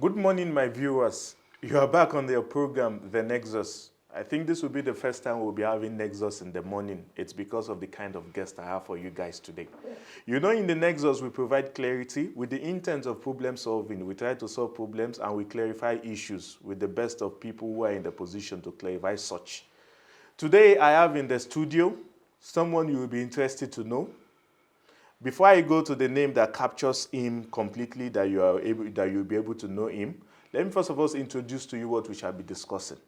Good morning, my viewers. You are back on your program, The Nexus. I think this will be the first time we'll be having Nexus in the morning. It's because of the kind of guest I have for you guys today. You know, in The Nexus, we provide clarity with the intent of problem solving. We try to solve problems and we clarify issues with the best of people who are in the position to clarify such. Today, I have in the studio someone you will be interested to know. Before I go to the name that captures him completely, that you'll be able to know him, let me first of all introduce to you what we shall be discussing.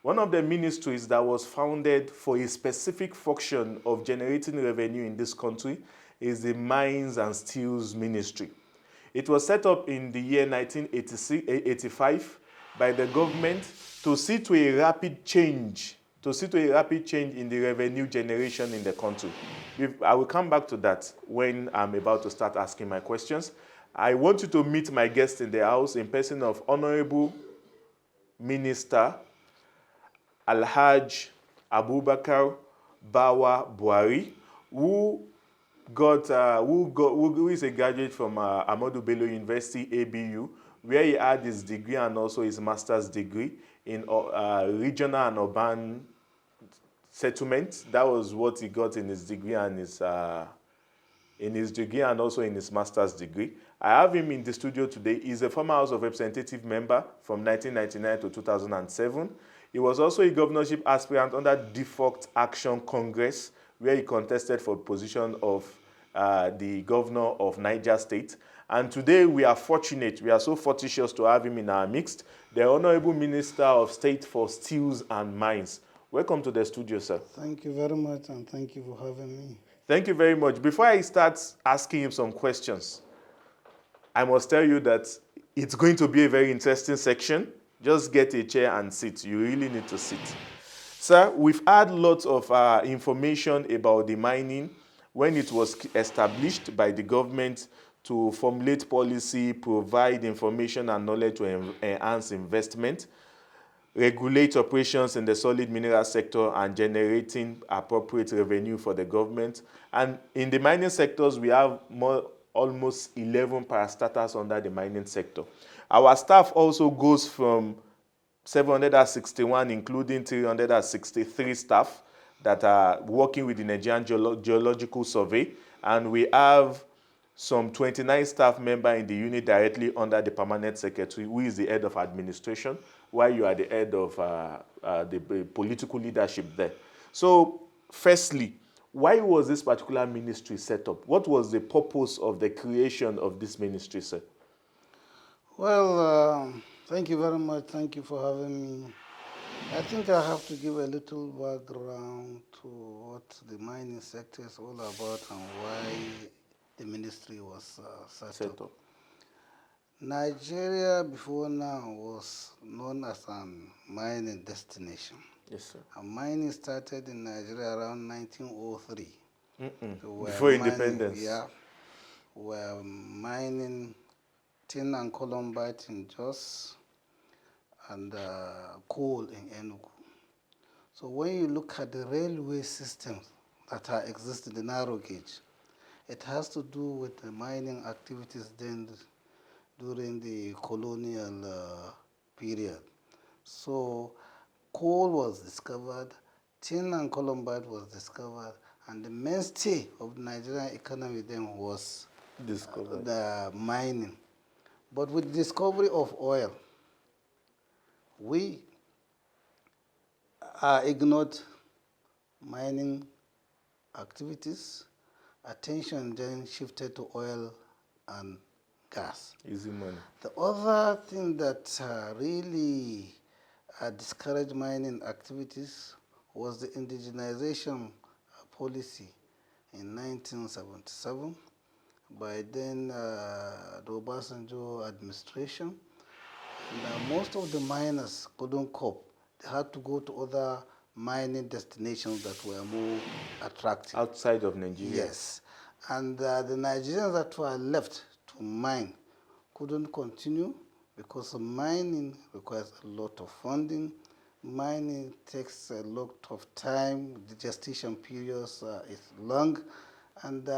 One of the ministries that was founded for a specific function of generating revenue in this country is the Mines and Steels Ministry. It was set up in the year 1985 by the government to see to a rapid change in the revenue generation in the country. I will come back to that when I'm about to start asking my questions. I want you to meet my guest in the house in person of Honorable Minister Alhaj Abubakar Bawa Bwari, who is a graduate from Ahmadu Bello University, ABU, where he had his degree and also his master's degree in regional and urban settlement. That was what he got in his degree and also in his master's degree. I have him in the studio today. He's a former House of Representative member from 1999 to 2007. He was also a governorship aspirant under Defunct Action Congress, where he contested for the position of the governor of Niger State. And today we are so fortuitous to have him in our midst, the Honorable Minister of State for Steels and Mines. Welcome to the studio, sir. Thank you very much, and thank you for having me. Thank you very much. Before I start asking him some questions, I must tell you that it's going to be a very interesting section. Just get a chair and sit. You really need to sit. Sir, we've had lots of information about the mining when it was established by the government to formulate policy, provide information and knowledge to enhance investment, regulate operations in the solid mineral sector, and generating appropriate revenue for the government. And in the mining sectors, we have almost 11 parastatals under the mining sector. Our staff also goes from 761, including 363 staff that are working with the Nigerian Geological Survey, and we have some 29 staff members in the unit directly under the permanent secretary, who is the head of administration, while you are the head of the political leadership there. So, firstly, why was this particular ministry set up? What was the purpose of the creation of this ministry, sir? Well, thank you very much. Thank you for having me. I think I have to give a little background to what the mining sector is all about and why the ministry was set up. Nigeria before now was known as a mining destination. Yes, sir. And mining started in Nigeria around 1903. Before independence. We're mining tin and columbite in Jos and coal in Enugu. So when you look at the railway systems that are existing, the narrow gauge, it has to do with the mining activities then during the colonial period. So coal was discovered, tin and columbite was discovered, and the mainstay of the Nigerian economy then was the mining. But with the discovery of oil, we ignored mining activities. Attention then shifted to oil and gas. Easy money. The other thing that really discouraged mining activities was the indigenization policy in 1977 by then the Obasanjo administration. And, most of the miners couldn't cope. They had to go to other mining destinations that were more attractive. Outside of Nigeria? Yes. And the Nigerians that were left to mine couldn't continue because mining requires a lot of funding. Mining takes a lot of time. The gestation periods is long. And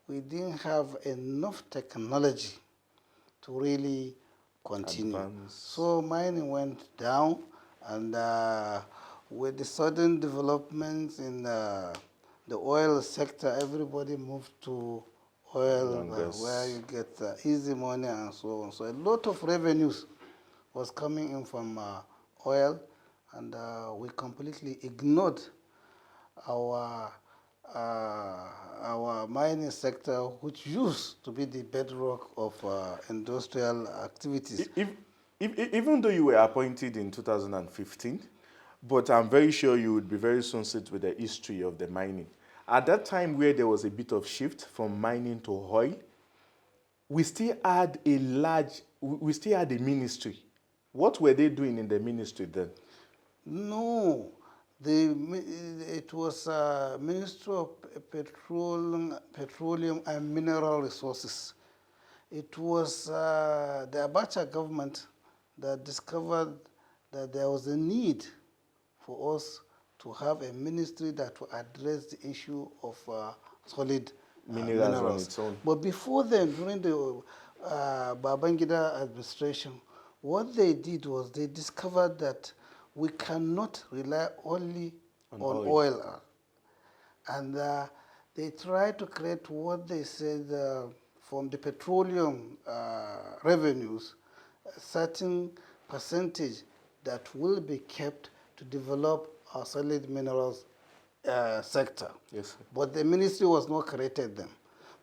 we didn't have enough technology to really continue. Advance. So mining went down, and with the sudden developments in the oil sector, everybody moved to oil, where you get easy money and so on. So a lot of revenues was coming in from oil, and we completely ignored our our mining sector, which used to be the bedrock of industrial activities. Even though you were appointed in 2015, but I'm very sure you would be very soon sit with the history of the mining. At that time where there was a bit of shift from mining to oil, we still had a ministry. What were they doing in the ministry then? No, it was Ministry of Petroleum and Mineral Resources. It was the Abacha government that discovered that there was a need for us to have a ministry that would address the issue of solid Minerals minerals. on its own. But before then, during the Babangida administration, what they did was they discovered that we cannot rely only on oil. And they tried to create what they said from the petroleum revenues, a certain percentage that will be kept to develop our solid minerals sector. Yes, sir. But the ministry was not created then.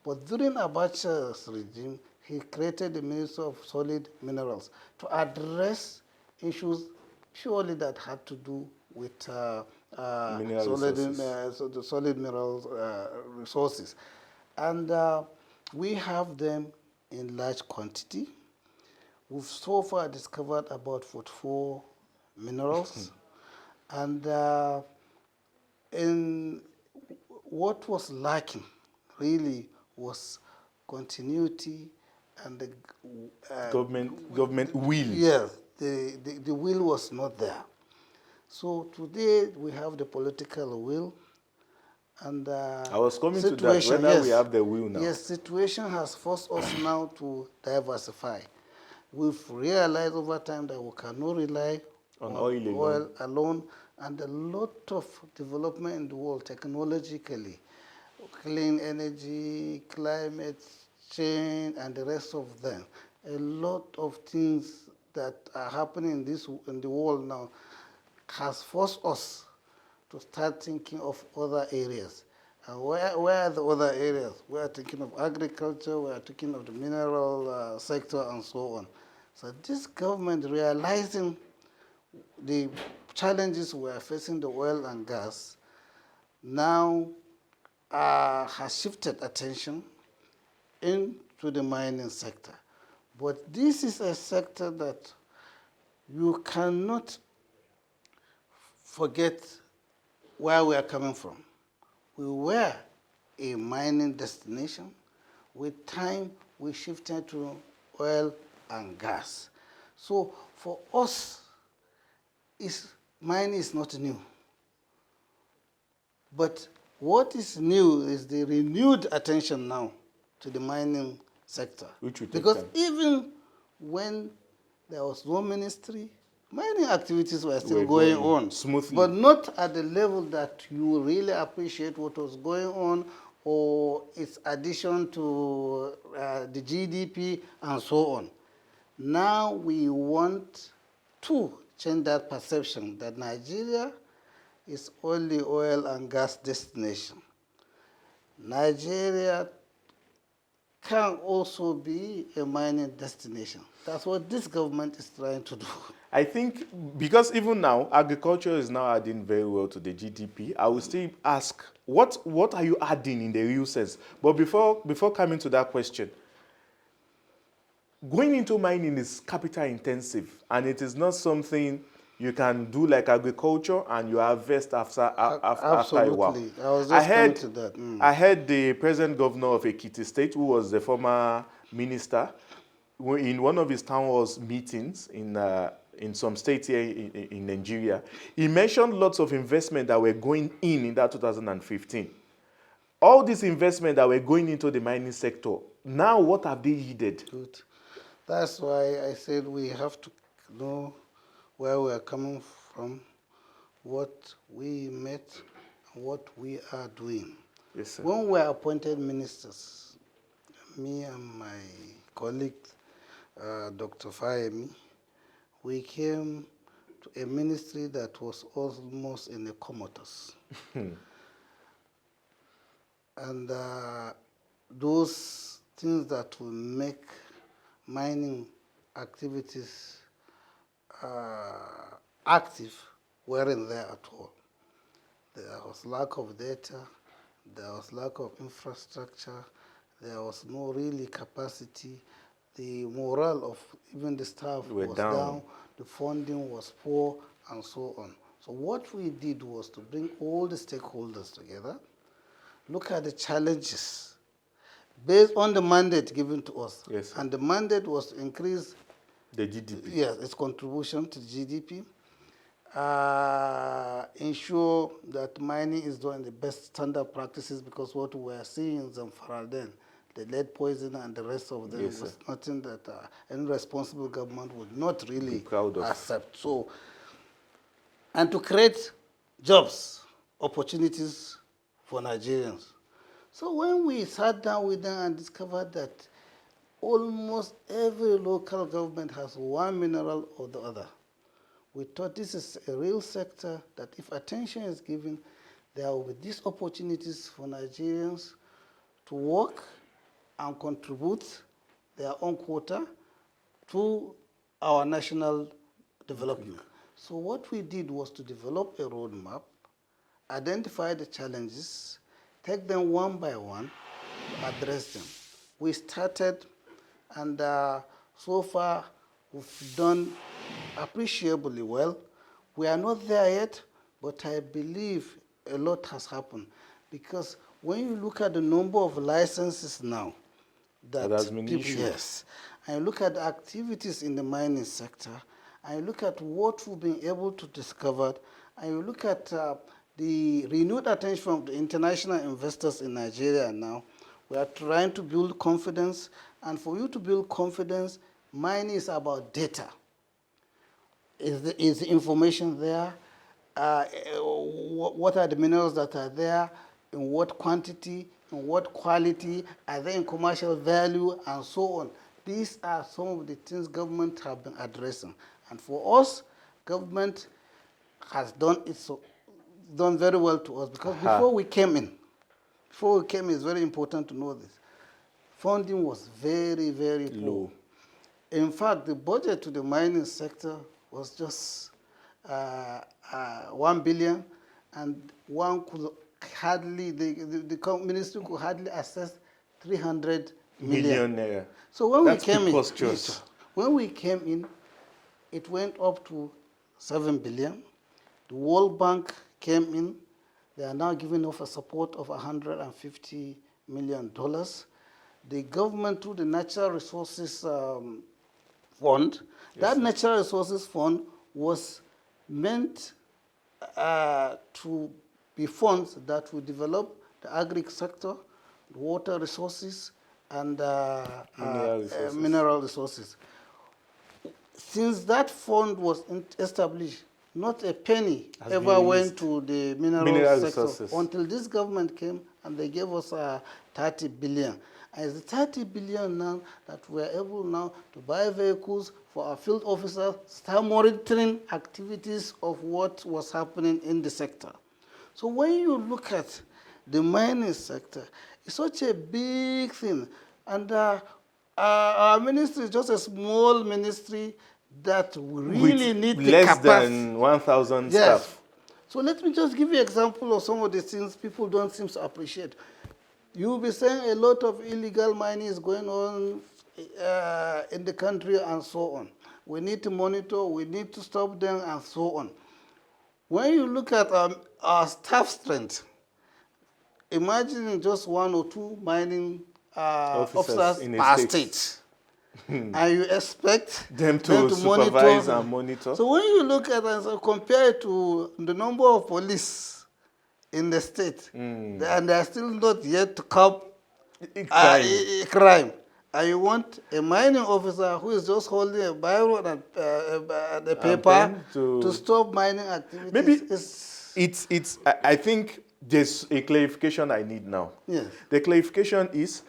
But during Abacha's regime, he created the Ministry of Solid Minerals to address issues purely that had to do with the solid minerals resources. And we have them in large quantity. We've so far discovered about 44 minerals. And in what was lacking really was continuity and the government will. Yes, the will was not there. So today we have the political will, and I was coming to that, whether we have the will now. Yes, situation has forced us now to diversify. We've realized over time that we cannot rely on oil alone, and a lot of development in the world technologically, clean energy, climate change, and the rest of them. A lot of things that are happening in the world now has forced us to start thinking of other areas. And where are the other areas? We are thinking of agriculture, we are thinking of the mineral sector, and so on. So this government, realizing the challenges we are facing the oil and gas, now has shifted attention into the mining sector. But this is a sector that you cannot forget where we are coming from. We were a mining destination. With time, we shifted to oil and gas. So for us, mining is not new. But what is new is the renewed attention now to the mining sector. Because even when there was no ministry, mining activities were still going on smoothly, but not at the level that you really appreciate what was going on or its addition to the GDP and so on. Now we want to change that perception that Nigeria is only oil and gas destination. Nigeria can also be a mining destination. That's what this government is trying to do. I think because even now, agriculture is now adding very well to the GDP. I will still ask, what are you adding in the real sense? But before coming to that question, going into mining is capital intensive, and it is not something you can do like agriculture and you harvest after a while. I was just coming to that. I heard the present governor of Ekiti State, who was the former minister, in one of his town hall meetings in some states here in Nigeria, he mentioned lots of investment that were going in that 2015. All these investment that were going into the mining sector, now what have they yielded? Good. That's why I said we have to know where we are coming from, what we met, and what we are doing. Yes, sir. When we are appointed ministers, me and my colleague, Dr. Fayemi, we came to a ministry that was almost in a comatose. And those things that will make mining activities active weren't there at all. There was lack of data, there was lack of infrastructure, there was no really capacity. The morale of even the staff was down, the funding was poor, and so on. So what we did was to bring all the stakeholders together, look at the challenges based on the mandate given to us. Yes, sir. And the mandate was to increase the GDP. Yes, its contribution to GDP. Ensure that mining is doing the best standard practices, because what we are seeing in Zamfara then, the lead poison and the rest of them, yes, was nothing that any responsible government would not really proud of. accept. So, and to create jobs, opportunities for Nigerians. So when we sat down with them and discovered that almost every local government has one mineral or the other, we thought this is a real sector that if attention is given, there will be these opportunities for Nigerians to work and contribute their own quota to our national development. So what we did was to develop a roadmap, identify the challenges, take them one by one, address them. We started, and so far we've done appreciably well. We are not there yet, but I believe a lot has happened, because when you look at the number of licenses now that has been people, issued. yes, and you look at the activities in the mining sector, and you look at what we've been able to discover, and you look at the renewed attention from the international investors in Nigeria now, we are trying to build confidence, and for you to build confidence, mining is about data. Is the information there? What are the minerals that are there? In what quantity? In what quality? Are they in commercial value? And so on. These are some of the things government have been addressing. And for us, government has done very well to us, because before we came in, it's very important to know this, funding was very, very low. In fact, the budget to the mining sector was just 1 billion, and one could hardly, the ministry could hardly access 300 million naira. So when That's we came preposterous. when we came in, it went up to 7 billion. The World Bank came in. They are now giving us a support of $150 million. The government, through the Natural Resources Fund, that Natural Resources Fund was meant to be funds that will develop the agri sector, the water resources, and mineral resources. Since that fund was established, not a penny ever went to the mineral sector resources, until this government came and they gave us 30 billion. And it's the 30 billion now that we're able now to buy vehicles for our field officers, start monitoring activities of what was happening in the sector. So when you look at the mining sector, it's such a big thing. And our ministry is just a small ministry that really need the capacity. Less than 1,000 staff. So let me just give you an example of some of the things people don't seem to appreciate. You'll be saying a lot of illegal mining is going on in the country and so on. We need to monitor, we need to stop them and so on. When you look at our staff strength, imagine just 1 or 2 mining officers per state. And you expect them to supervise and monitor. So when you look at it and compare it to the number of police in the state, and they are still not yet to curb crime. And you want a mining officer who is just holding a biro and a paper pen to stop mining activities. Maybe I think there's a clarification I need now. Yes. The clarification is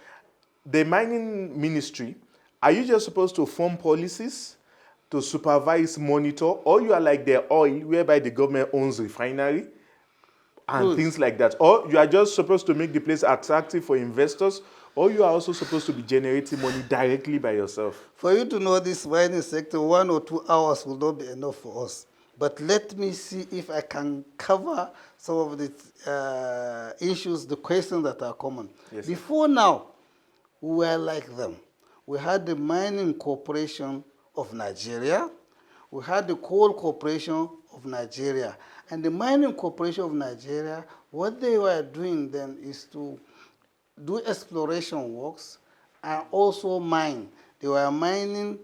the mining ministry, are you just supposed to form policies to supervise, monitor, or you are like the oil whereby the government owns refinery and things like that? Or you are just supposed to make the place attractive for investors, or you are also supposed to be generating money directly by yourself? For you to know this mining sector, 1 or 2 hours will not be enough for us. But let me see if I can cover some of the issues, the questions that are common. Yes, Before now, we were like them. We had the Mining Corporation of Nigeria. We had the Coal Corporation of Nigeria. And the Mining Corporation of Nigeria, what they were doing then is to do exploration works and also mine. They were mining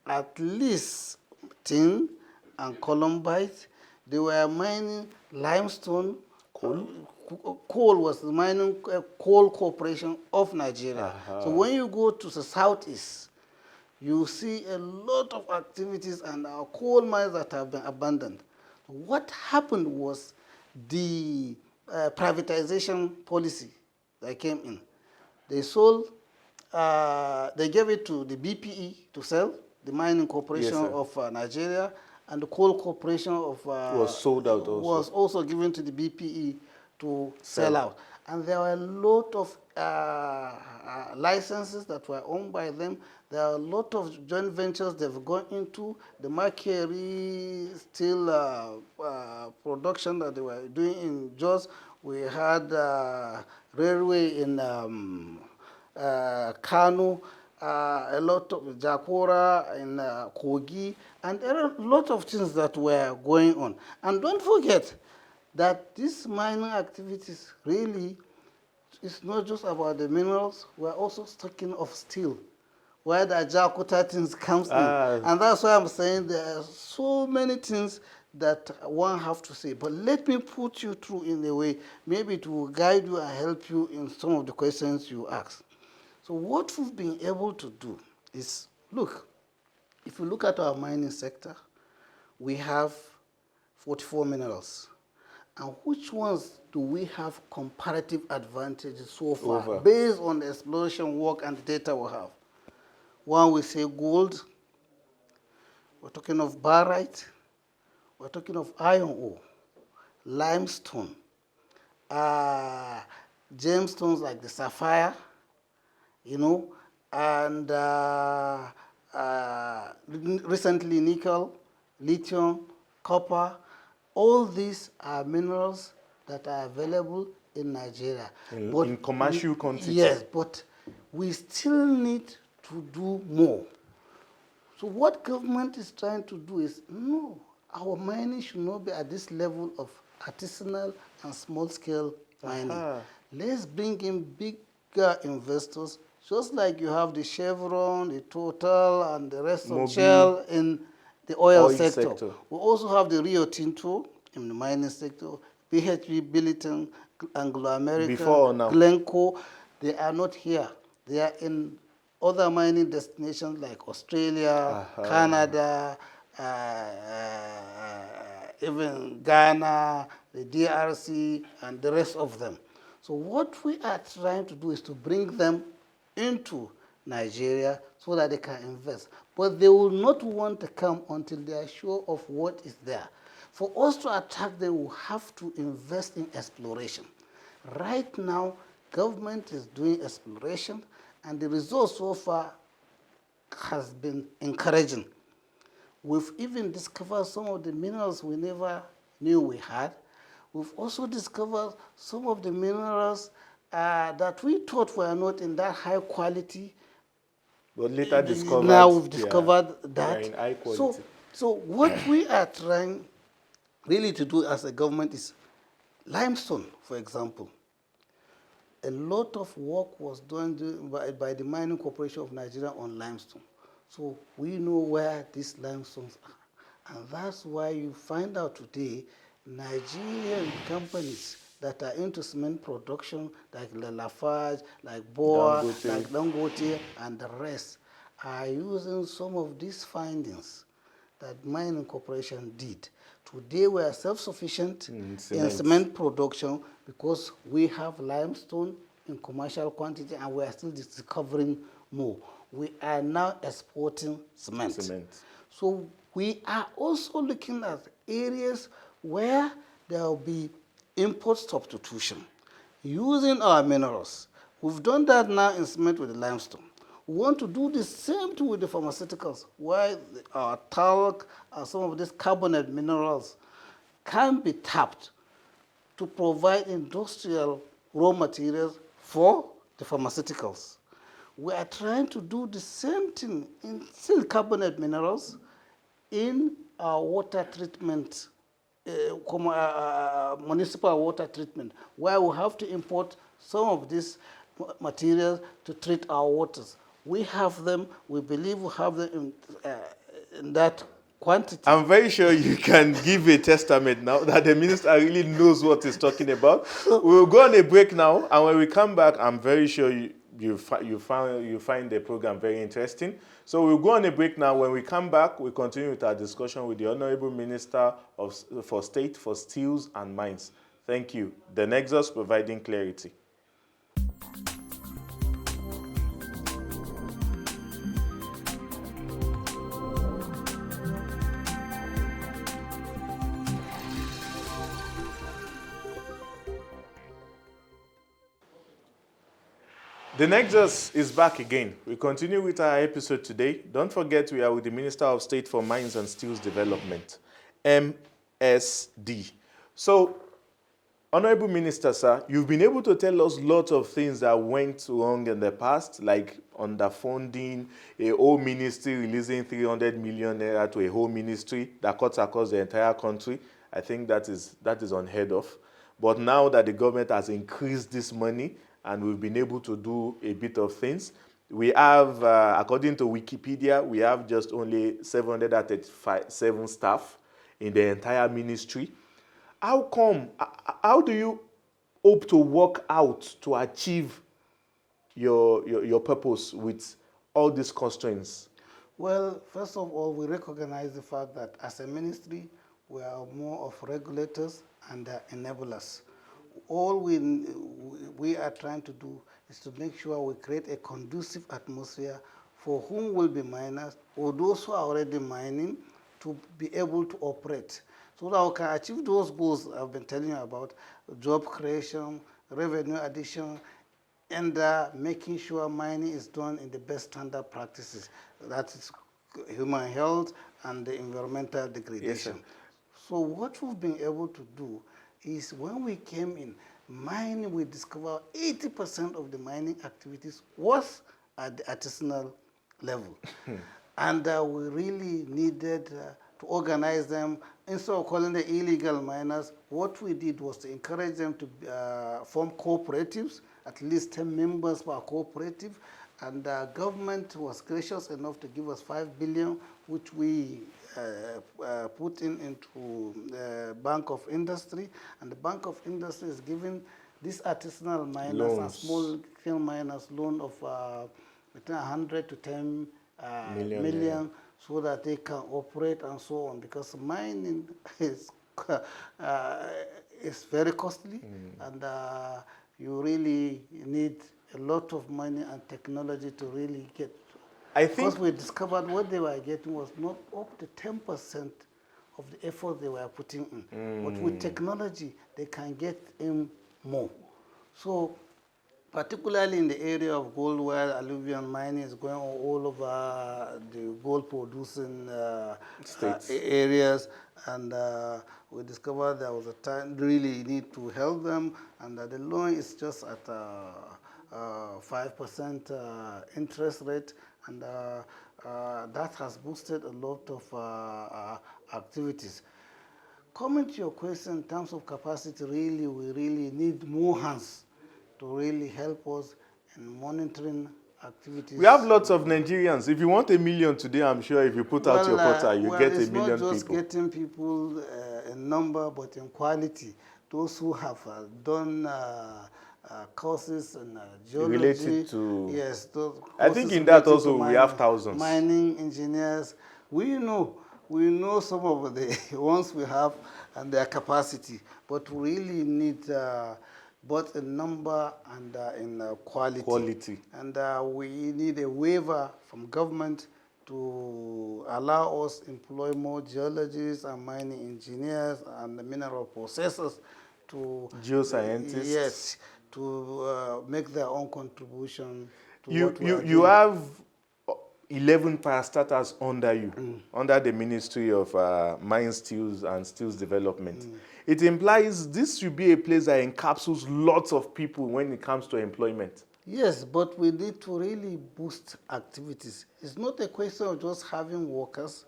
at least tin and columbite. They were mining limestone. Coal was the Mining Coal Corporation of Nigeria. So when you go to the southeast, you see a lot of activities and our coal mines that have been abandoned. What happened was the privatization policy that came in. They sold, they gave it to the BPE to sell, the Mining Corporation of Nigeria, and the Coal Corporation of was sold out also. Was also given to the BPE to sell out. And there were a lot of licenses that were owned by them. There are a lot of joint ventures they've gone into. The Mercury steel production that they were doing in Jos. We had railway in Kano, a lot of Jakora in Kogi, and there are a lot of things that were going on. And don't forget that these mining activities really is not just about the minerals. We're also talking of steel, where the Jakarta things comes in. And that's why I'm saying there are so many things that one have to say. But let me put you through in a way, maybe it will guide you and help you in some of the questions you ask. So what we've been able to do is, look, if you look at our mining sector, we have 44 minerals. And which ones do we have comparative advantages so far based on the exploration work and the data we have? One, we say gold. We're talking of barite. We're talking of iron ore, limestone, gemstones like the sapphire, you know, and recently nickel, lithium, copper. All these are minerals that are available in Nigeria. In commercial quantity. Yes, but we still need to do more. So what government is trying to do is, no, our mining should not be at this level of artisanal and small-scale mining. Let's bring in bigger investors, just like you have the Chevron, the Total, and the rest of Shell in the oil sector. We also have the Rio Tinto in the mining sector, BHP, Billiton, Anglo-American, Glencore. They are not here. They are in other mining destinations like Australia, Canada, even Ghana, the DRC, and the rest of them. So what we are trying to do is to bring them into Nigeria so that they can invest. But they will not want to come until they are sure of what is there. For us to attack them, we have to invest in exploration. Right now, government is doing exploration, and the results so far has been encouraging. We've even discovered some of the minerals we never knew we had. We've also discovered some of the minerals that we thought were not in that high quality. But later discovered. Now we've discovered that. In high quality. So what we are trying really to do as a government is limestone, for example. A lot of work was done by the Mining Corporation of Nigeria on limestone. So we know where these limestones are. And that's why you find out today Nigerian companies that are into cement production, like Lafarge, like Boa, Dangote. like Dangote, and the rest, are using some of these findings that mining corporation did. Today we are self-sufficient in cement production because we have limestone in commercial quantity and we are still discovering more. We are now exporting cement. So we are also looking at areas where there will be import substitution using our minerals. We've done that now in cement with the limestone. We want to do the same thing with the pharmaceuticals, where our talc and some of these carbonate minerals can be tapped to provide industrial raw materials for the pharmaceuticals. We are trying to do the same thing in still carbonate minerals in our water treatment, municipal water treatment, where we have to import some of these materials to treat our waters. We have them, we believe we have them in that quantity. I'm very sure you can give a testament now that the minister really knows what he's talking about. We'll go on a break now, and when we come back, I'm very sure you find the program very interesting. So we'll go on a break now. When we come back, we'll continue with our discussion with the Honorable Minister for State for Steels and Mines. Thank you. The Nexus, providing clarity. The Nexus is back again. We continue with our episode today. Don't forget we are with the Minister of State for Mines and Steels Development, MSD. So, Honorable Minister, sir, you've been able to tell us lots of things that went wrong in the past, like underfunding, a whole ministry releasing 300 million naira to a whole ministry that cuts across the entire country. I think that is unheard of. But now that the government has increased this money, and we've been able to do a bit of things. We have, according to Wikipedia, we have just only 737 staff in the entire ministry. How come? How do you hope to work out to achieve your purpose with all these constraints? Well, first of all, we recognize the fact that as a ministry, we are more of regulators and enablers. All we are trying to do is to make sure we create a conducive atmosphere for whom will be miners or those who are already mining to be able to operate. So that we can achieve those goals I've been telling you about, job creation, revenue addition, and making sure mining is done in the best standard practices. That is human health and the environmental degradation. Yes, so what we've been able to do is when we came in, mining, we discovered 80% of the mining activities was at the artisanal level. And we really needed to organize them. Instead of calling them illegal miners, what we did was to encourage them to form cooperatives, at least 10 members per cooperative. And the government was gracious enough to give us 5 billion, which we put into the Bank of Industry. And the Bank of Industry is giving these artisanal miners and small-scale miners loan of between 100 to 10 million so that they can operate and so on. Because mining is very costly, and you really need a lot of money and technology to really get. Because we discovered what they were getting was not up to 10% of the effort they were putting in. But with technology, they can get in more. So, particularly in the area of gold, where alluvial mining is going all over the gold-producing areas, and we discovered there was a time really need to help them, and the loan is just at 5% interest rate, and that has boosted a lot of activities. Coming to your question in terms of capacity, really, we really need more hands to really help us in monitoring activities. We have lots of Nigerians. If you want 1 million today, I'm sure if you put out your portal, you get 1 million people. It's not just getting people in number, but in quality. those who have done courses in geology. Related to... Yes, those I think courses in that related to also we have thousands. mining engineers. We know some of the ones we have and their capacity, but we really need both in number and in quality. And we need a waiver from government to allow us employ more geologists and mining engineers and the mineral processors to geoscientists. Yes, to make their own contribution to you have 11 parastatals under you, under the Ministry of Mines, Steels and Steels Development. It implies this should be a place that encapsulates lots of people when it comes to employment. Yes, but we need to really boost activities. It's not a question of just having workers.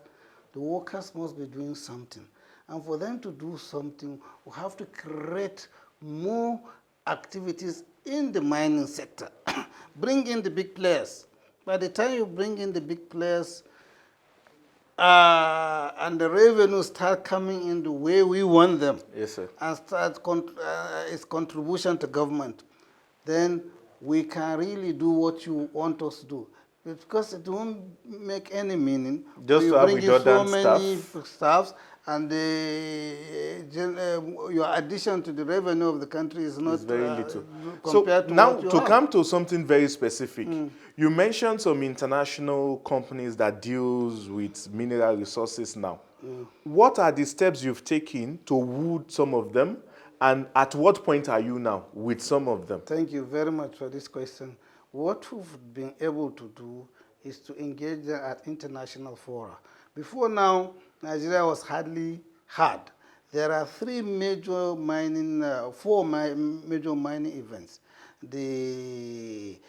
The workers must be doing something. And for them to do something, we have to create more activities in the mining sector. Bring in the big players. By the time you bring in the big players and the revenue start coming in the way we want them, yes, sir, and start its contribution to government, then we can really do what you want us to do. Because it won't make any meaning. Just to have redundant so many staffs, and your addition to the revenue of the country is not very little. Compared so now to to come to something very specific, you mentioned some international companies that deals with mineral resources now. What are the steps you've taken to woo some of them, and at what point are you now with some of them? Thank you very much for this question. What we've been able to do is to engage them at international fora. Before now, Nigeria was hardly heard. There are four major mining events. The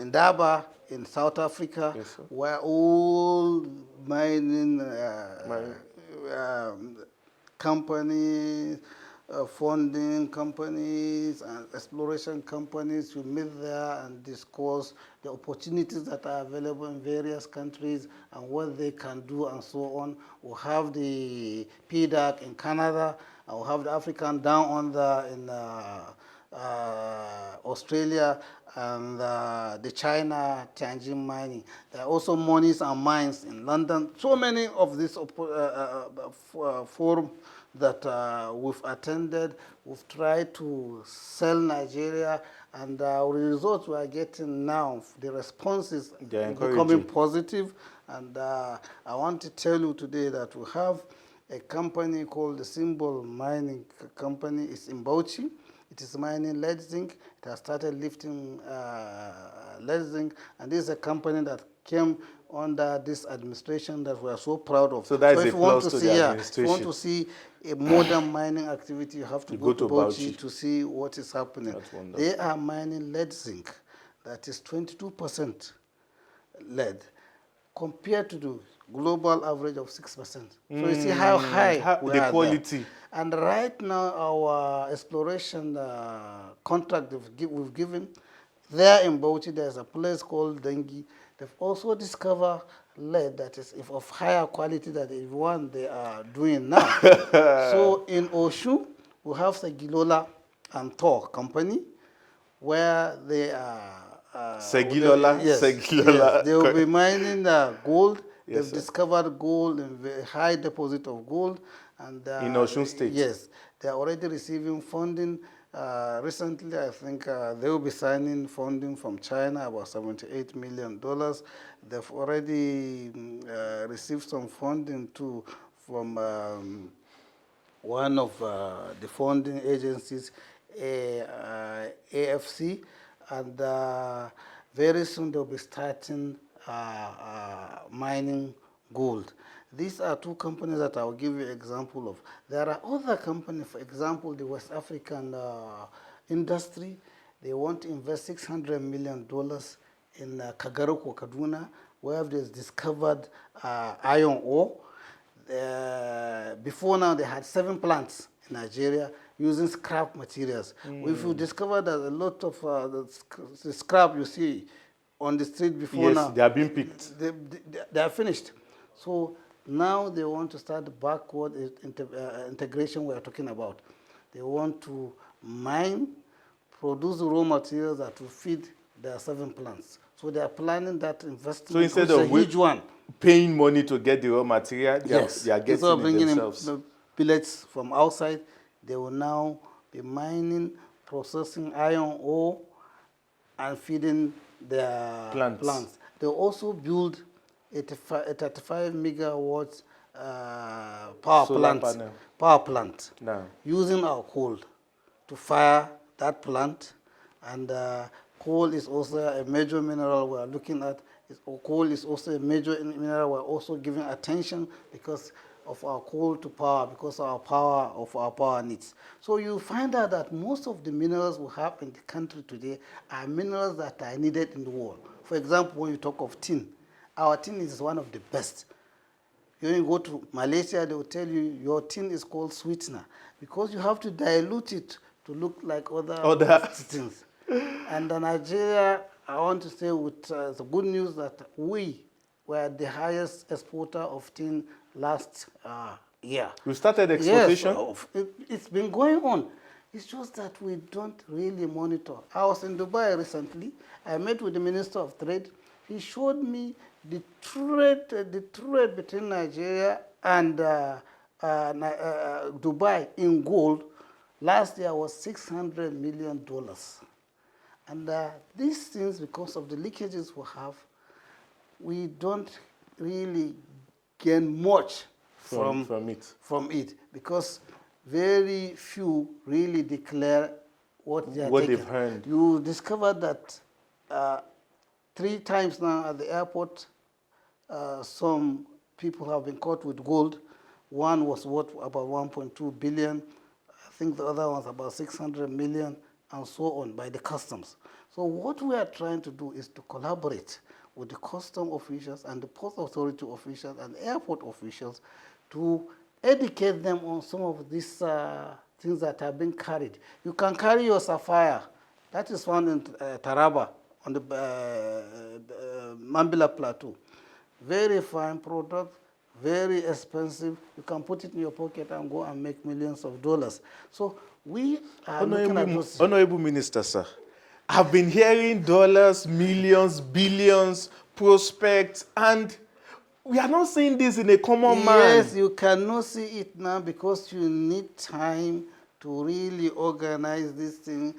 Indaba in South Africa, yes, where all mining companies, funding companies and exploration companies will meet there and discuss the opportunities that are available in various countries and what they can do and so on. We'll have the PDAC in Canada, and we'll have the African Down Under in Australia, and the China Tianjin mining. There are also monies and mines in London. So many of these forums that we've attended, we've tried to sell Nigeria, and the results we are getting now, the responses are becoming positive. And I want to tell you today that we have a company called the Symbol Mining Company. It's in Bauchi. It is mining lead zinc. It has started lifting lead zinc, and this is a company that came under this administration that we are so proud of. So that is a plus to the administration. If you want to see a modern mining activity, you have to go to Bauchi to see what is happening. They are mining lead zinc that is 22% lead compared to the global average of 6%. So you see how high we the are quality. there. And right now, our exploration contract we've given, there in Bauchi, there's a place called Dengi. They've also discovered lead that is of higher quality than the one they are doing now. So in Oshu, we have the Gilola and Thor company, where they are... Segilola? Yes, they will be mining gold. Yes, They've discovered gold in very high deposit of gold. And, in Osun State? Yes. They are already receiving funding. Recently, I think they will be signing funding from China, about $78 million. They've already received some funding too from one of the funding agencies, AFC, and very soon they'll be starting mining gold. These are two companies that I'll give you an example of. There are other companies, for example, the West African industry. They want to invest $600 million in Kagaroko, Kaduna, where they've discovered iron ore. Before now, they had 7 plants in Nigeria using scrap materials. If you discover that a lot of the scrap you see on the street before now, they are being picked. They are finished. So Now they want to start the backward integration we are talking about. They want to mine, produce raw materials that will feed their 7 plants. So they are planning that investment. So instead of of a huge one, paying money to get the raw material, yes, they are instead getting of it bringing themselves. in pellets from outside, they will now be mining, processing iron ore, and feeding their plants. They also build a 35 megawatts power plant using our coal to fire that plant. And coal is also a major mineral we are looking at. Coal is also a major mineral we're also giving attention because of our coal to power, because of our power needs. So you find out that most of the minerals we have in the country today are minerals that are needed in the world. For example, when you talk of tin, our tin is one of the best. When you go to Malaysia, they will tell you your tin is called sweetener because you have to dilute it to look like other things. And in Nigeria, I want to say with the good news that we were the highest exporter of tin last year. We started exportation? Yes, it's been going on. It's just that we don't really monitor. I was in Dubai recently. I met with the Minister of Trade. He showed me the trade between Nigeria and Dubai in gold last year was $600 million. And these things, because of the leakages we have, we don't really gain much from it because very few really declare what they are taking. They've earned. You discover that 3 times now at the airport, some people have been caught with gold. One was worth about 1.2 billion. I think the other one's about 600 million, and so on, by the customs. So what we are trying to do is to collaborate with the custom officials and the port authority officials and airport officials to educate them on some of these things that have been carried. You can carry your sapphire. That is found in Taraba on the Mambila Plateau. Very fine product, very expensive. You can put it in your pocket and go and make millions of dollars. So we are looking at those. Honorable Minister, sir, I've been hearing dollars, millions, billions, prospects, and we are not seeing this in a common man. Yes, you cannot see it now because you need time to really organize this thing,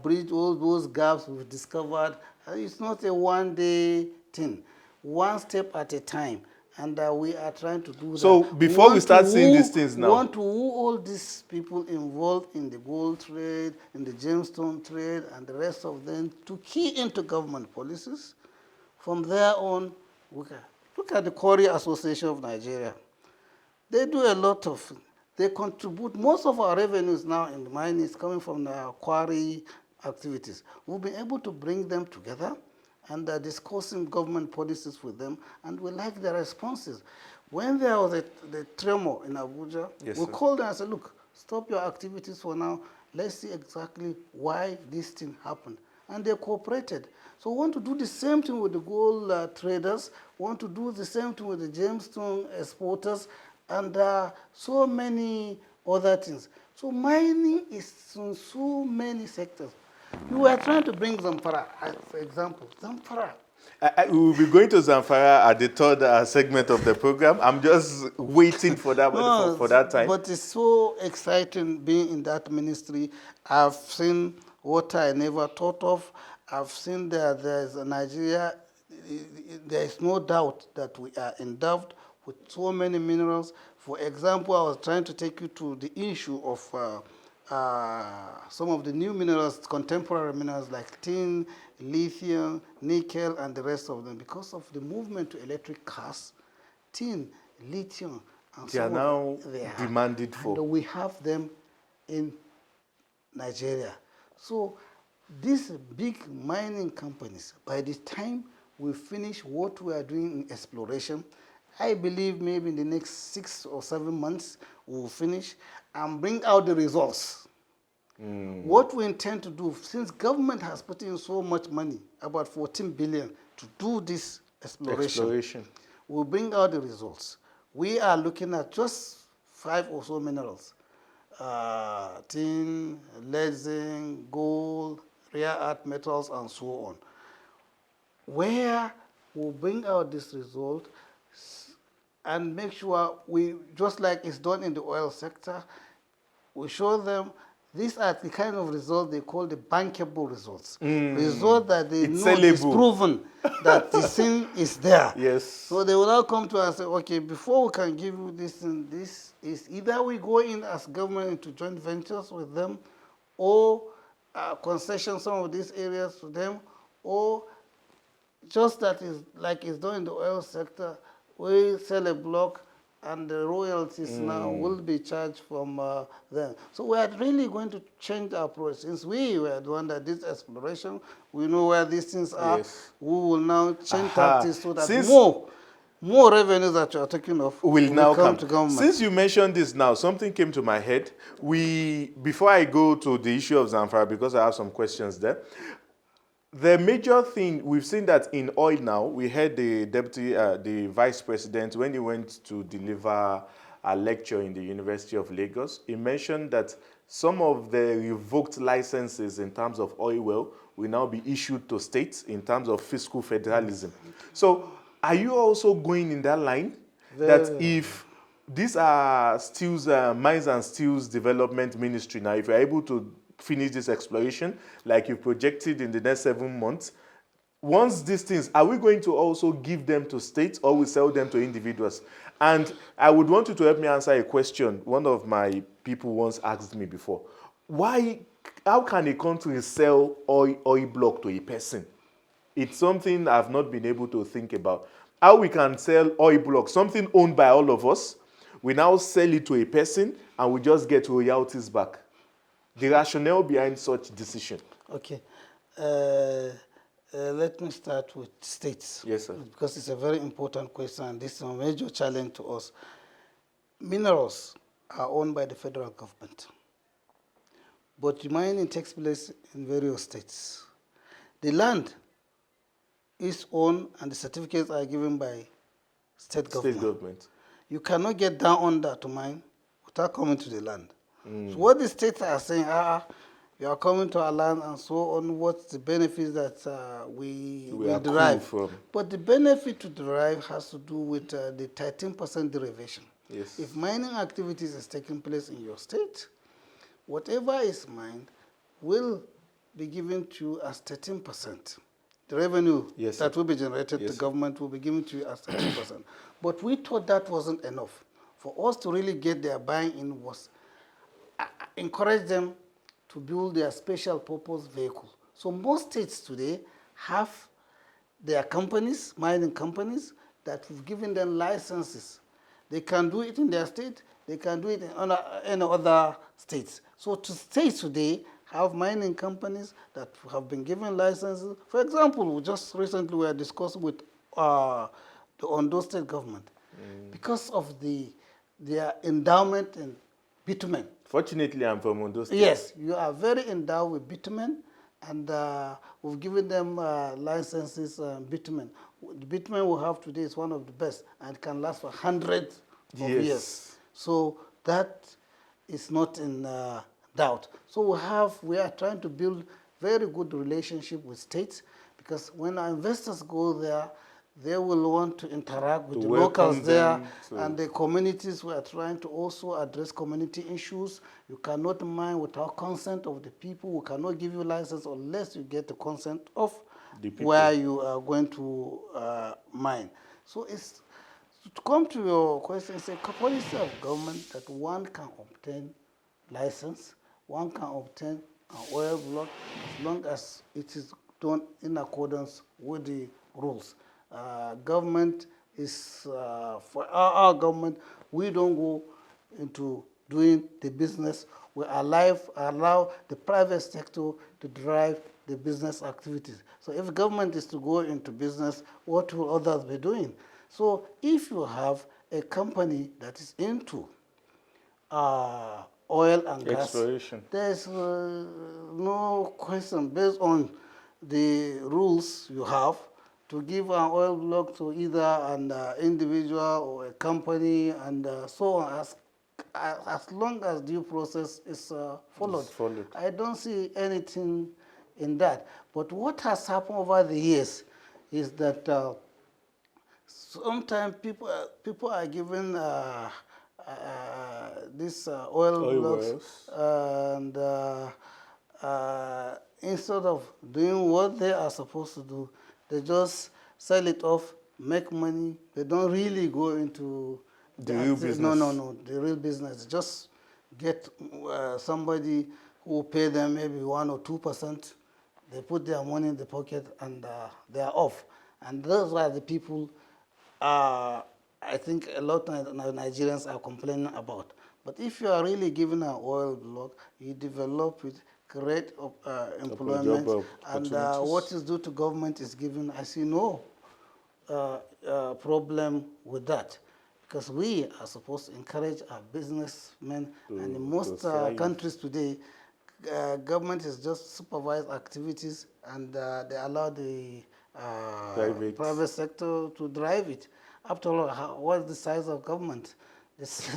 bridge all those gaps we've discovered. It's not a one-day thing, one step at a time. And we are trying to do that. So before we start seeing these things now, we want to woo all these people involved in the gold trade, in the gemstone trade, and the rest of them to key into government policies. From there on, look at the Quarry Association of Nigeria. They do a lot of, they contribute, most of our revenues now in the mine is coming from the quarry activities. We've been able to bring them together and discussing government policies with them, and we like their responses. When there was the tremor in Abuja, we called them and said, look, stop your activities for now. Let's see exactly why this thing happened. And they cooperated. So we want to do the same thing with the gold traders, we want to do the same thing with the gemstone exporters, and so many other things. So mining is in so many sectors. You were trying to bring Zamfara, for example. Zamfara. We will be going to Zamfara at the third segment of the program. I'm just waiting for that, for that time. But it's so exciting being in that ministry. I've seen what I never thought of. I've seen that there's a Nigeria. There is no doubt that we are endowed with so many minerals. For example, I was trying to take you to the issue of some of the new minerals, contemporary minerals like tin, lithium, nickel, and the rest of them. Because of the movement to electric cars, tin, lithium, and they are now demanded for. And we have them in Nigeria. So these big mining companies, by the time we finish what we are doing in exploration, I believe maybe in the next 6 or 7 months, we will finish and bring out the results. What we intend to do, since government has put in so much money, about 14 billion, to do this exploration. We'll bring out the results. We are looking at just 5 or so minerals. Tin, lead, zinc, gold, rare earth metals, and so on. Where we'll bring out this result and make sure we, just like it's done in the oil sector, we show them these are the kind of results they call the bankable results. Results that they It's know is sellable. proven that the thing is there. Yes. So they will now come to us and say, okay, before we can give you this, and this is either we go in as government into joint ventures with them, or concession some of these areas to them, or just that is like it's done in the oil sector, we sell a block and the royalties now will be charged from them. So we are really going to change our approach. Since we were the one that did exploration, we know where these things are, Yes. we will now change tactics so that Since more revenues that you are talking of will now come to government. Since you mentioned this now, something came to my head. Before I go to the issue of Zamfara, because I have some questions there, the major thing, we've seen that in oil now, we had the vice president, when he went to deliver a lecture in the University of Lagos, he mentioned that some of the revoked licenses in terms of oil well will now be issued to states in terms of fiscal federalism. So are you also going in that line? That if these are mines and steels development ministry now, if you're able to finish this exploration like you projected in the next 7 months, once these things, are we going to also give them to states or we sell them to individuals? And I would want you to help me answer a question one of my people once asked me before. How can a country sell oil block to a person? It's something I've not been able to think about. How we can sell oil block, something owned by all of us, we now sell it to a person and we just get royalties back. The rationale behind such decision. Okay. Let me start with states. Yes, sir. Because it's a very important question and this is a major challenge to us. Minerals are owned by the federal government, but the mining takes place in various states. The land is owned and the certificates are given by state government. You cannot get down under to mine without coming to the land. So what the states are saying, you are coming to our land and so on, what's the benefits that we will derive? From. But the benefit to derive has to do with the 13% derivation. Yes. If mining activities is taking place in your state, whatever is mined will be given to you as 13%. The revenue that will be generated to government will be given to you as 13%. But we thought that wasn't enough. For us to really get their buy-in was encourage them to build their special purpose vehicle. So most states today have their companies, mining companies, that have given them licenses. They can do it in their state, they can do it in other states. So states today have mining companies that have been given licenses. For example, just recently we were discussing with the Ondo state government because of their endowment in bitumen. Fortunately, I'm from Ondo State. Yes, you are very endowed with bitumen, and we've given them licenses bitumen. The bitumen we have today is one of the best, and can last for hundreds of years. So that is not in doubt. So we are trying to build very good relationship with states, because when our investors go there, they will want to interact with the locals there and the communities. We are trying to also address community issues. You cannot mine without consent of the people. We cannot give you license unless you get the consent of the people where you are going to mine. So it's to come to your question, it's a policy of government that one can obtain license, one can obtain an oil block as long as it is done in accordance with the rules. Government is, for our government, we don't go into doing the business. We allow the private sector to drive the business activities. So if government is to go into business, what will others be doing? So if you have a company that is into oil and exploration, gas, there's no question based on the rules you have. to give an oil block to either an individual or a company and so on, as long as due process is followed. It's followed. I don't see anything in that. But what has happened over the years is that sometimes people are given this oil blocks wells. and instead of doing what they are supposed to do, they just sell it off, make money. They don't really go into The real business. No, the real business. Just get somebody who will pay them maybe 1 or 2%. They put their money in the pocket and they are off. And those are the people I think a lot of Nigerians are complaining about. But if you are really given an oil block, you develop it, create employment, and what is due to government is given. I see no problem with that. Because we are supposed to encourage our businessmen, and in most countries today, government is just supervise activities, and they allow the private sector to drive it. After all, what's the size of government? It's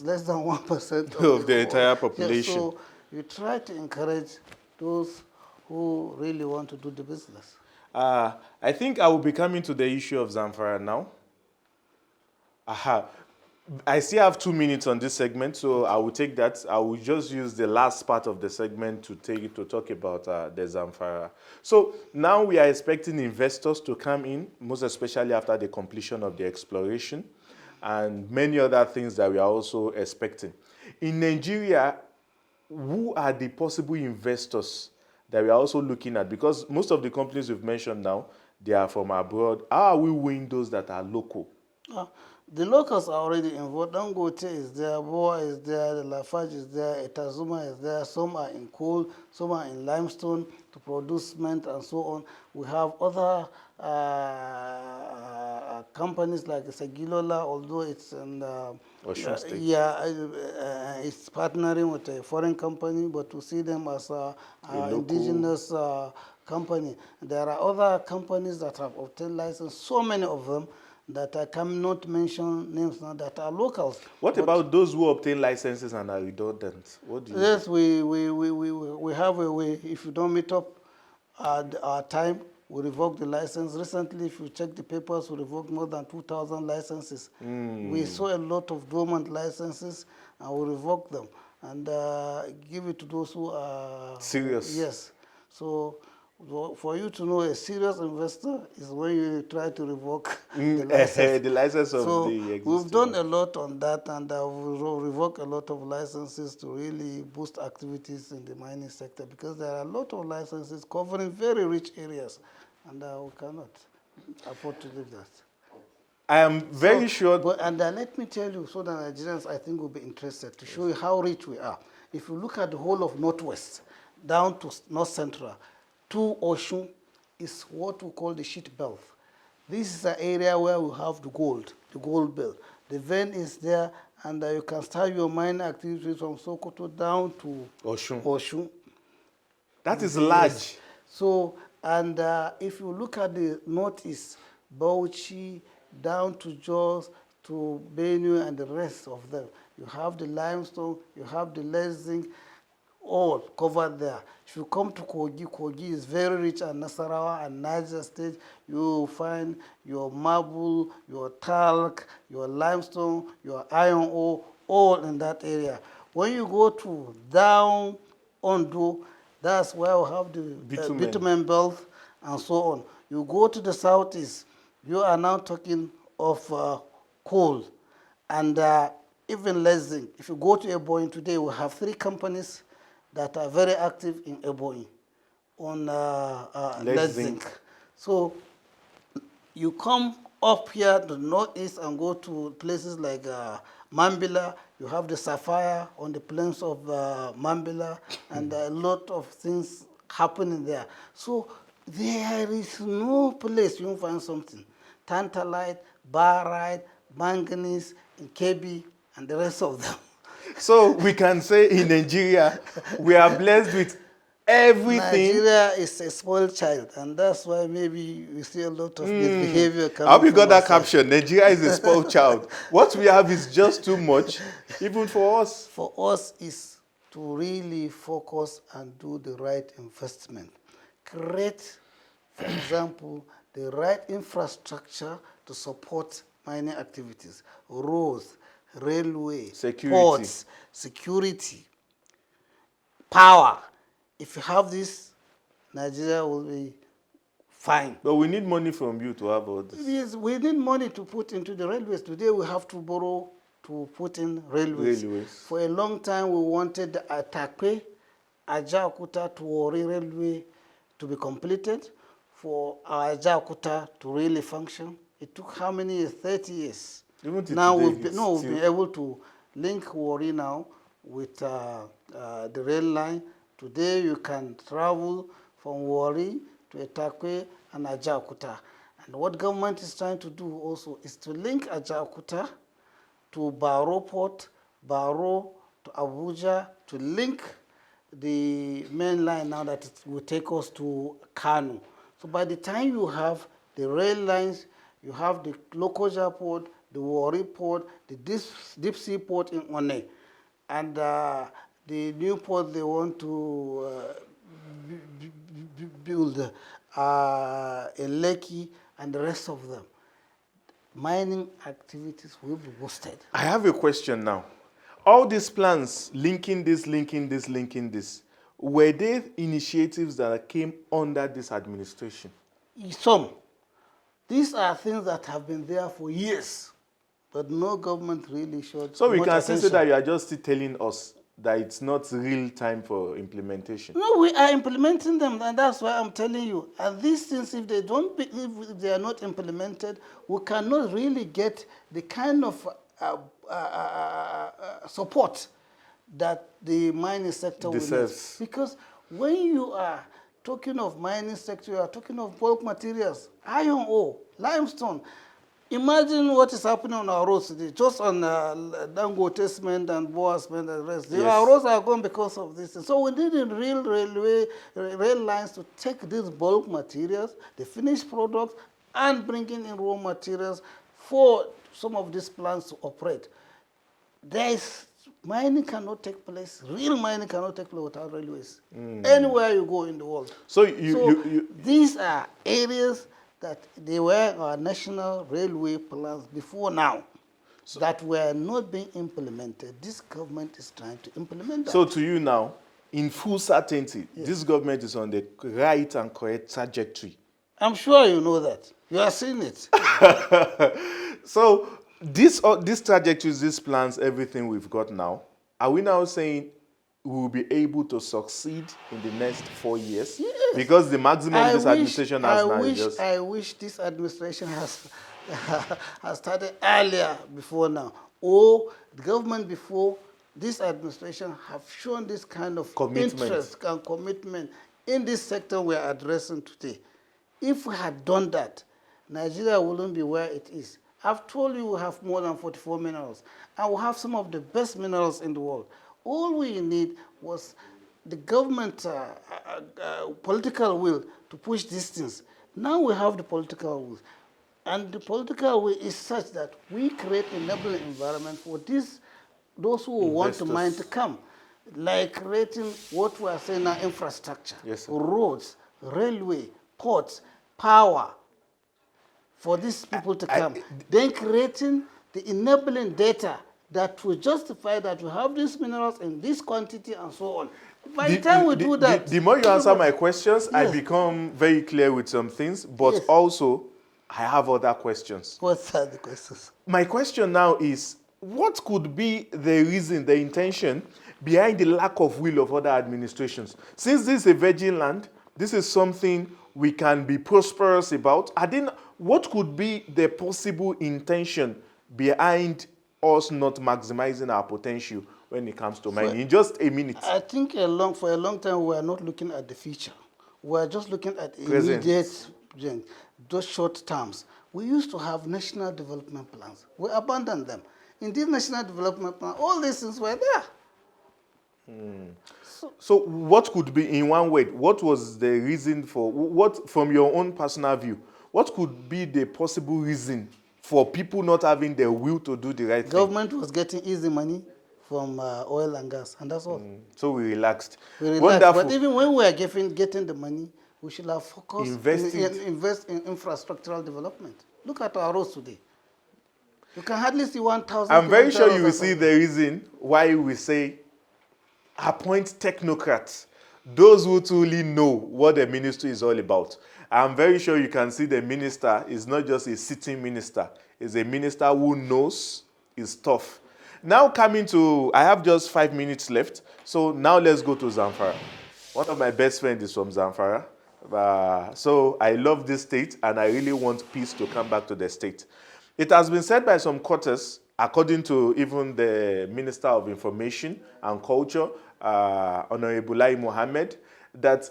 less than 1% of the entire population. Yeah, so you try to encourage those who really want to do the business. I think I will be coming to the issue of Zamfara now. I still have 2 minutes on this segment, so I will take that. I will just use the last part of the segment to talk about the Zamfara. So now we are expecting investors to come in, most especially after the completion of the exploration, and many other things that we are also expecting. In Nigeria, who are the possible investors that we are also looking at? Because most of the companies we've mentioned now, they are from abroad. How are we winning those that are local? The locals are already involved. Dangote is there, Bawa is there, the Lafarge is there, Etazuma is there. Some are in coal, some are in limestone to produce cement and so on. We have other companies like Segilola, although it's in it's partnering with a foreign company, but to see them as an indigenous company. There are other companies that have obtained license, so many of them, that I cannot mention names now, that are locals. What about those who obtain licenses and are redundant? What do you Yes, we have a way. If you don't meet up our time, we revoke the license. Recently, if you check the papers, we revoked more than 2,000 licenses. We saw a lot of dormant licenses, and we revoked them and give it to those who are serious. Yes. So for you to know a serious investor is when you try to revoke the license. The license of so the existing. We've done a lot on that, and we've revoked a lot of licenses to really boost activities in the mining sector, because there are a lot of licenses covering very rich areas, and we cannot afford to do that. I am very sure. And let me tell you, so that Nigerians, I think, will be interested to show you how rich we are. If you look at the whole of Northwest, down to North Central, to Osun is what we call the sheet belt. This is an area where we have the gold belt. The vein is there, and you can start your mining activities from Sokoto down to Osun. That is large. So, and if you look at the northeast, Bauchi, down to Jos, to Benue, and the rest of them, you have the limestone, you have the lead zinc, all covered there. If you come to Kogi, Kogi is very rich, and Nasarawa and Niger State, you find your marble, your talc, your limestone, your iron ore, all in that area. When you go to down Ondo, that's where we have the bitumen belt and so on. You go to the southeast, you are now talking of coal and even lead zinc. If you go to Ebonyi today, we have 3 companies that are very active in Ebonyi on lead zinc. So you come up here to the northeast and go to places like Mambila. You have the sapphire on the plains of Mambila, and a lot of things happening there. So there is no place you won't find something. Tantalite, barite, manganese, and Kebbi, and the rest of them. So we can say in Nigeria, we are blessed with everything. Nigeria is a spoiled child, and that's why maybe we see a lot of misbehavior I coming hope you from got that outside. caption. Nigeria is a spoiled child. What we have is just too much, even for us. For us is to really focus and do the right investment. Create, for example, the right infrastructure to support mining activities, roads, railway, Security. ports, security, power. If you have this, Nigeria will be fine. But we need money from you to have all this. Yes, we need money to put into the railways. Today we have to borrow to put in railways. For a long time we wanted the Atakwe, Ajaokuta to Wari railway to be completed. For our Ajaokuta to really function, it took how many years? 30 years. Now we've been able to link Wari now with the rail line. Today you can travel from Wari to Atakwe and Ajaokuta. And what government is trying to do also is to link Ajaokuta to Baro Port, Baro to Abuja, to link the main line now that it will take us to Kano. So by the time you have the rail lines, you have the Lokoja port, the Warri port, the deep sea port in One, and the new port they want to build in Lekki and the rest of them. Mining activities will be boosted. I have a question now. All these plans, linking this, were they initiatives that came under this administration? Some. These are things that have been there for years, but no government really showed. So we can still say that you are just still telling us that it's not real time for implementation. No, we are implementing them, and that's why I'm telling you. And these things, if they are not implemented, we cannot really get the kind of support that the mining sector will need. Because when you are talking of mining sector, you are talking of bulk materials, iron ore, limestone. Imagine what is happening on our roads today, just on Dangote cement and Boa cement and the rest. Our roads are gone because of this. So we need real rail lines to take these bulk materials, the finished products, and bringing in raw materials for some of these plants to operate. Mining cannot take place, real mining cannot take place without railways. Anywhere you go in the world. So these are areas that they were our national railway plans before now that were not being implemented. This government is trying to implement that. So to you now, in full certainty, this government is on the right and correct trajectory. I'm sure you know that. You are seeing it. So these trajectories, these plans, everything we've got now, are we now saying we will be able to succeed in the next 4 years? Yes. Because the maximum this administration has now is just... I wish this administration has started earlier before now. Or the government before this administration have shown this kind of interest and commitment in this sector we are addressing today. If we had done that, Nigeria wouldn't be where it is. I've told you we have more than 44 minerals, and we have some of the best minerals in the world. All we need was the government political will to push these things. Now we have the political will. And the political will is such that we create an enabling environment for those who want to mine to come. Like creating what we are saying now, infrastructure, roads, railway, ports, power, for these people to come. Then creating the enabling data that will justify that we have these minerals in this quantity and so on. By the time we do that... The more you answer my questions, I become very clear with some things, but also I have other questions. What are the questions? My question now is, what could be the reason, the intention behind the lack of will of other administrations? Since this is a virgin land, this is something we can be prosperous about. What could be the possible intention behind us not maximizing our potential when it comes to mining? In just a minute. I think for a long time we are not looking at the future. We are just looking at immediate, those short terms. We used to have national development plans. We abandoned them. In these national development plans, all these things were there. So what could be, in one word, what was the reason for, what, from your own personal view, what could be the possible reason for people not having the will to do the right thing? Government was getting easy money from oil and gas, and that's all. So we relaxed. We relaxed, Wonderful. but even when we are getting the money, we should have focused Invest in infrastructural development. Look at our roads today. You can hardly see 1,000. I'm very sure you will see the reason why we say appoint technocrats, those who truly know what the ministry is all about. I'm very sure you can see the minister is not just a sitting minister. It's a minister who knows his stuff. Now coming to, I have just 5 minutes left. So now let's go to Zamfara. One of my best friends is from Zamfara. So I love this state and I really want peace to come back to the state. It has been said by some quarters, according to even the Minister of Information and Culture, Honorable Lai Mohammed, that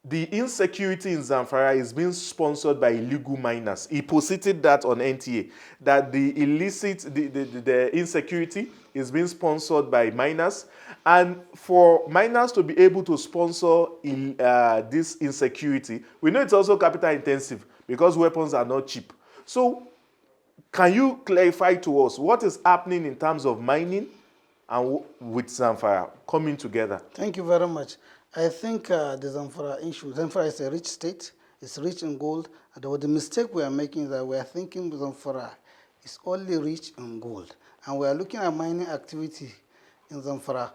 the insecurity in Zamfara is being sponsored by illegal miners. He posited that on NTA, that the illicit, the insecurity is being sponsored by miners. And for miners to be able to sponsor this insecurity, we know it's also capital intensive because weapons are not cheap. So can you clarify to us what is happening in terms of mining and with Zamfara coming together? Thank you very much. I think the Zamfara issue, Zamfara is a rich state, it's rich in gold, and the mistake we are making is that we are thinking Zamfara is only rich in gold. And we are looking at mining activity in Zamfara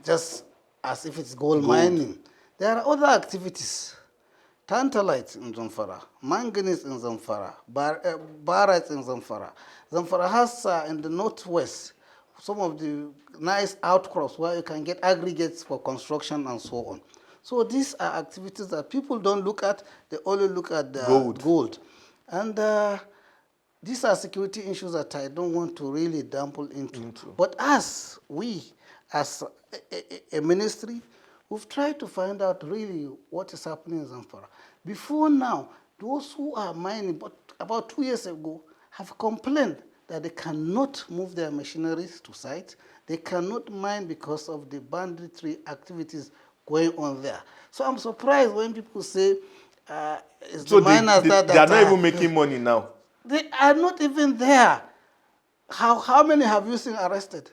just as if it's gold mining. There are other activities. Tantalite in Zamfara, manganese in Zamfara, barite in Zamfara. Zamfara has in the northwest some of the nice outcrops where you can get aggregates for construction and so on. So these are activities that people don't look at, they only look at gold. And these are security issues that I don't want to really dampen into. But as a ministry, we've tried to find out really what is happening in Zamfara. Before now, those who are mining, but about 2 years ago, have complained that they cannot move their machineries to site. They cannot mine because of the banditry activities going on there. So I'm surprised when people say it's so the miners they are not even making money now. They are not even there. How many have you seen arrested?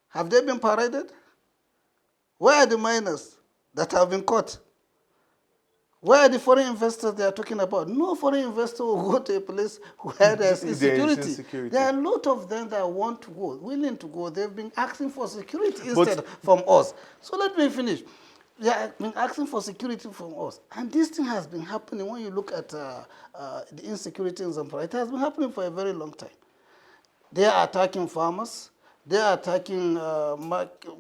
Have they been paraded? Where are the miners that have been caught? Where are the foreign investors they are talking about? No foreign investor will go to a place where there's insecurity. There are a lot of them that want to go, willing to go. They've been asking for security instead from us. So let me finish. They have been asking for security from us. And this thing has been happening when you look at the insecurity in Zamfara. It has been happening for a very long time. They are attacking farmers. They are attacking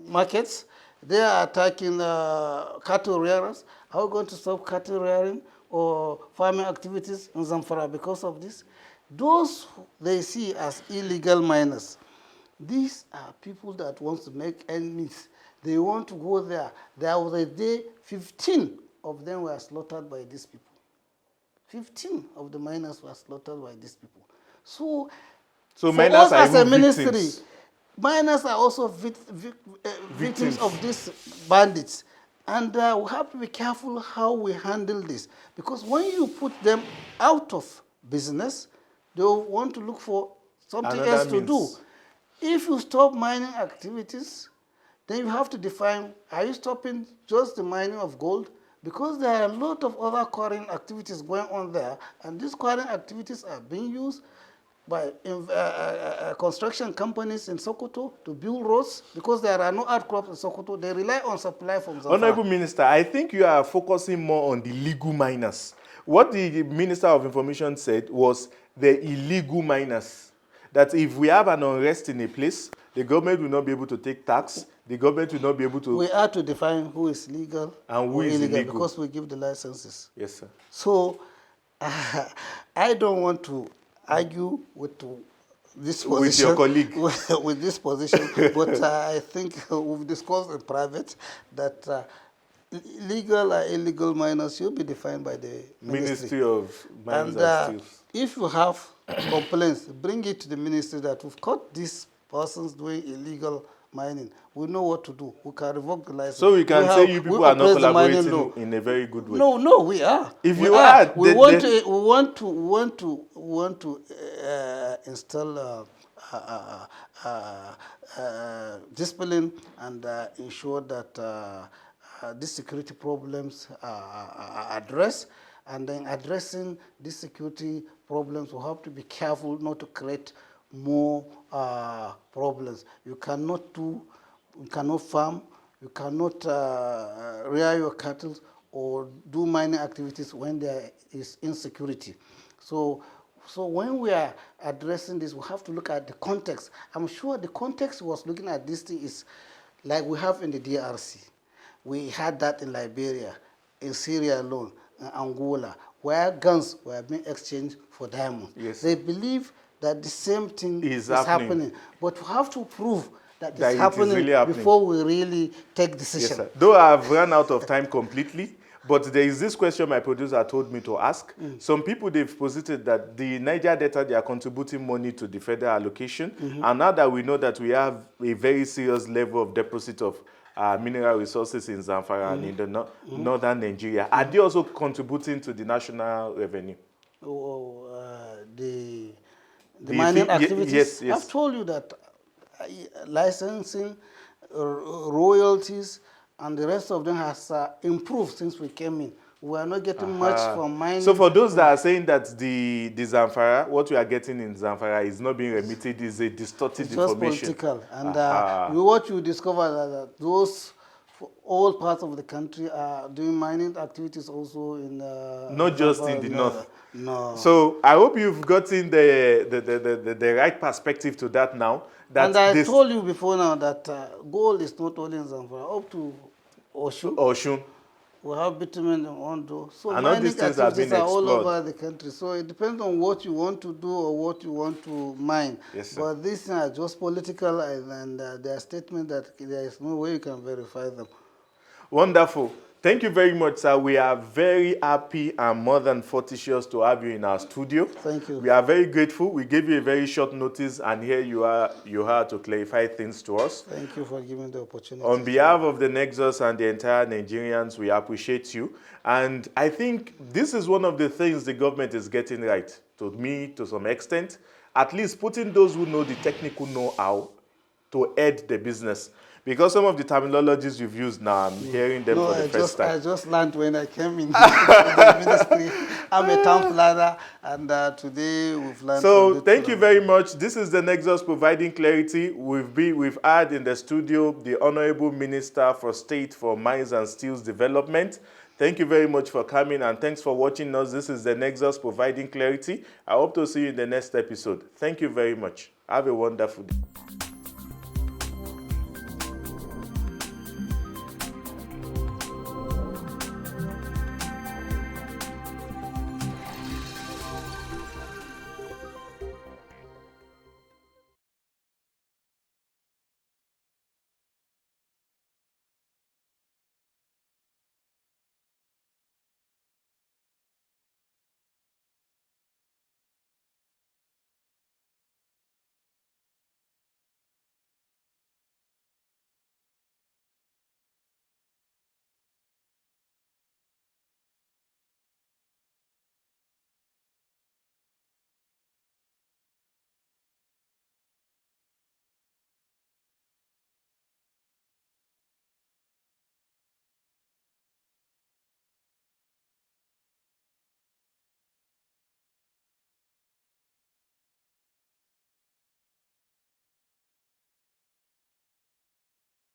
markets. They are attacking cattle rearers. Are we going to stop cattle rearing or farming activities in Zamfara because of this? Those they see as illegal miners, these are people that want to make enemies. They want to go there. There was a day 15 of them were slaughtered by these people. 15 of the miners were slaughtered by these people. So miners are as a ministry, victims. Miners are also victims of these bandits. And we have to be careful how we handle this. Because when you put them out of business, they will want to look for something else to do. If you stop mining activities, then you have to define, are you stopping just the mining of gold? Because there are a lot of other quarrying activities going on there, and these quarrying activities are being used by construction companies in Sokoto to build roads, because there are no outcrops in Sokoto. They rely on supply from Zamfara. Honorable Minister, I think you are focusing more on the legal miners. What the Minister of Information said was the illegal miners. That if we have an unrest in a place, the government will not be able to take tax. The government will not be able to... We are to define who is legal and who is illegal. Because we give the licenses. Yes, sir. So I don't want to argue with this position. With your colleague. With this position. But I think we've discussed in private that legal or illegal miners should be defined by the Ministry of Mines and Steels. If you have complaints, bring it to the ministry that we've caught these persons doing illegal mining. We know what to do. We can revoke the license. So we can say you people are not oppress the mining law. collaborating in a very good way. No, we are. If we you are, are, we want to install discipline and ensure that these security problems are addressed. And then addressing these security problems, we have to be careful not to create more problems. You cannot farm, you cannot rear your cattle or do mining activities when there is insecurity. So when we are addressing this, we have to look at the context. I'm sure the context was looking at this thing is like we have in the DRC. We had that in Liberia, in Syria alone, in Angola, where guns were being exchanged for diamonds. Yes. They believe that the same thing is happening. But we have to prove that it's happening, really happening before we really take decision. Yes, sir. Though I've run out of time completely, but there is this question my producer told me to ask. Some people, they've posited that the Niger Delta, they are contributing money to the federal allocation. And now that we know that we have a very serious level of deposit of mineral resources in Zamfara and in the northern Nigeria, are they also contributing to the national revenue? The mining activities? Yes. I've told you that licensing, royalties, and the rest of them has improved since we came in. We are not getting much from mining. So for those that are saying that the Zamfara, what we are getting in Zamfara is not being remitted, is a distorted information. It's just political. And what you discover that those all parts of the country are doing mining activities also in not just in the north. No. So I hope you've gotten the right perspective to that now. That and I told you before now that gold is not only in Zamfara, up to Oshun. We have bitumen in Ondo. So and mining activities are all explored. over the country. So it depends on what you want to do or what you want to mine. Yes, sir. But these are just political and they are statements that there is no way you can verify them. Wonderful. Thank you very much, sir. We are very happy and more than fortuitous to have you in our studio. Thank you. We are very grateful. We gave you a very short notice, and here you are to clarify things to us. Thank you for giving the opportunity. On behalf of the Nexus and the entire Nigerians, we appreciate you. And I think this is one of the things the government is getting right, to me, to some extent. At least putting those who know the technical know-how to head the business. Because some of the terminologies you've used now, I'm hearing them for the first time. I just learned when I came in the ministry. I'm a town planner, and today we've learned. So thank you very much. This is the Nexus providing clarity. We've had in the studio the Honorable Minister for State for Mines and Steels Development. Thank you very much for coming, and thanks for watching us. This is the Nexus providing clarity. I hope to see you in the next episode. Thank you very much. Have a wonderful day.